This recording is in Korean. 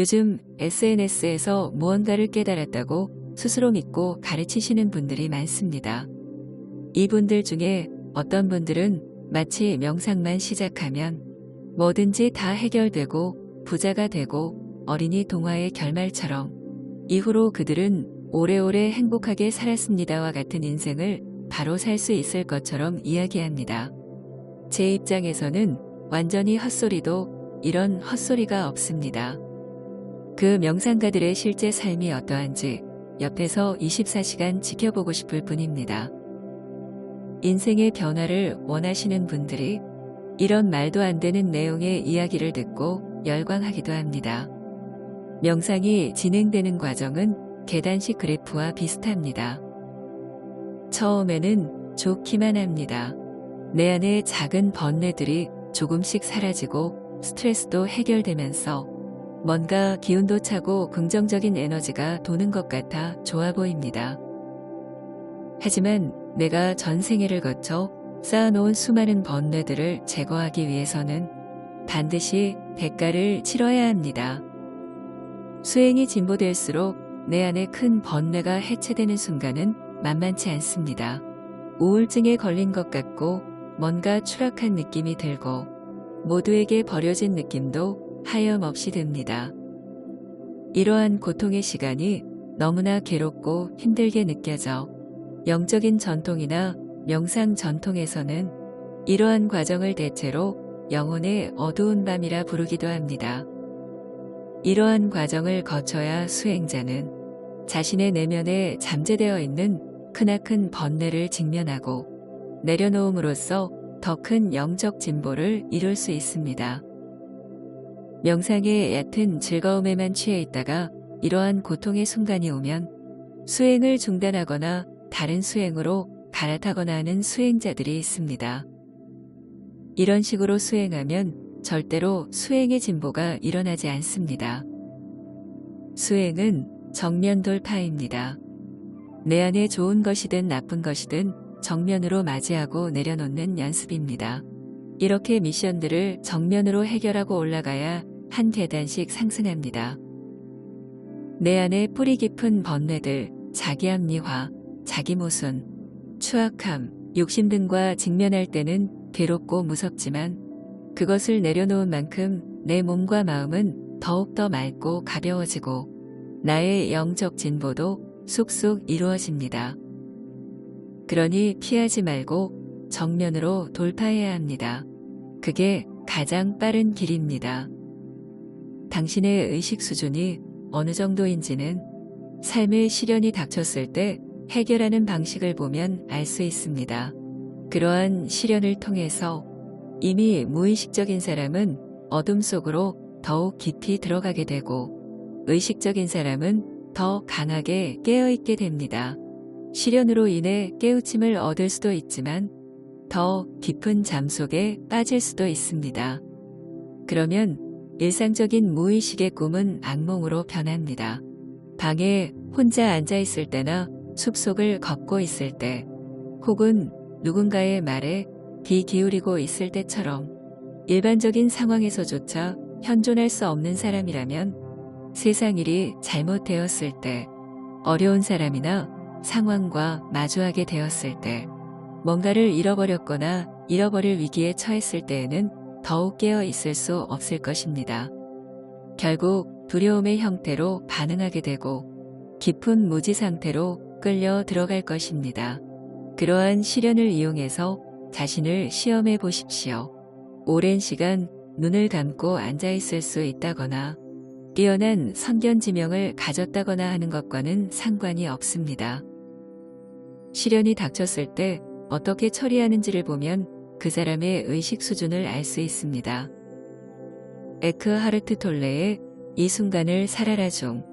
요즘 SNS에서 무언가를 깨달았다고 스스로 믿고 가르치시는 분들이 많습니다. 이분들 중에 어떤 분들은 마치 명상만 시작하면 뭐든지 다 해결되고 부자가 되고 어린이 동화의 결말처럼 이후로 그들은 오래오래 행복하게 살았습니다와 같은 인생을 바로 살 수 있을 것처럼 이야기합니다. 제 입장에서는 완전히 헛소리도 이런 헛소리가 없습니다. 그 명상가들의 실제 삶이 어떠한지 옆에서 24시간 지켜보고 싶을 뿐입니다. 인생의 변화를 원하시는 분들이 이런 말도 안 되는 내용의 이야기를 듣고 열광하기도 합니다. 명상이 진행되는 과정은 계단식 그래프와 비슷합니다. 처음에는 좋기만 합니다. 내 안에 작은 번뇌들이 조금씩 사라지고 스트레스도 해결되면서 뭔가 기운도 차고 긍정적인 에너지가 도는 것 같아 좋아 보입니다. 하지만 내가 전생애를 거쳐 쌓아놓은 수많은 번뇌들을 제거하기 위해서는 반드시 대가를 치러야 합니다. 수행이 진보될수록 내 안에 큰 번뇌가 해체되는 순간은 만만치 않습니다. 우울증에 걸린 것 같고 뭔가 추락한 느낌이 들고 모두에게 버려진 느낌도 하염없이 듭니다. 이러한 고통의 시간이 너무나 괴롭고 힘들게 느껴져 영적인 전통이나 명상 전통에서는 이러한 과정을 대체로 영혼의 어두운 밤이라 부르기도 합니다. 이러한 과정을 거쳐야 수행자는 자신의 내면에 잠재되어 있는 크나큰 번뇌를 직면하고 내려놓음으로써 더 큰 영적 진보를 이룰 수 있습니다. 명상의 얕은 즐거움에만 취해 있다가 이러한 고통의 순간이 오면 수행을 중단하거나 다른 수행으로 갈아타거나 하는 수행자들이 있습니다. 이런 식으로 수행하면 절대로 수행의 진보가 일어나지 않습니다. 수행은 정면 돌파입니다. 내 안에 좋은 것이든 나쁜 것이든 정면으로 맞이하고 내려놓는 연습입니다. 이렇게 미션들을 정면으로 해결하고 올라가야 한 계단씩 상승합니다. 내 안에 뿌리 깊은 번뇌들, 자기합리화, 자기모순, 추악함, 욕심 등과 직면할 때는 괴롭고 무섭지만 그것을 내려놓은 만큼 내 몸과 마음은 더욱더 맑고 가벼워지고 나의 영적 진보도 쑥쑥 이루어집니다. 그러니 피하지 말고 정면으로 돌파해야 합니다. 그게 가장 빠른 길입니다. 당신의 의식 수준이 어느 정도인지는 삶의 시련이 닥쳤을 때 해결하는 방식을 보면 알 수 있습니다. 그러한 시련을 통해서 이미 무의식적인 사람은 어둠 속으로 더욱 깊이 들어가게 되고 의식적인 사람은 더 강하게 깨어있게 됩니다. 시련으로 인해 깨우침을 얻을 수도 있지만 더 깊은 잠 속에 빠질 수도 있습니다. 그러면 일상적인 무의식의 꿈은 악몽으로 변합니다. 방에 혼자 앉아 있을 때나 숲속을 걷고 있을 때 혹은 누군가의 말에 귀 기울이고 있을 때처럼 일반적인 상황에서조차 현존할 수 없는 사람이라면 세상 일이 잘못되었을 때 어려운 사람이나 상황과 마주하게 되었을 때 뭔가를 잃어버렸거나 잃어버릴 위기에 처했을 때에는 더욱 깨어 있을 수 없을 것입니다. 결국 두려움의 형태로 반응하게 되고 깊은 무지 상태로 끌려 들어갈 것입니다. 그러한 시련을 이용해서 자신을 시험해 보십시오. 오랜 시간 눈을 감고 앉아 있을 수 있다거나 뛰어난 선견지명을 가졌다거나 하는 것과는 상관이 없습니다. 시련이 닥쳤을 때 어떻게 처리하는지를 보면 그 사람의 의식 수준을 알 수 있습니다. 에크하르트 톨레의 이 순간을 살아라 중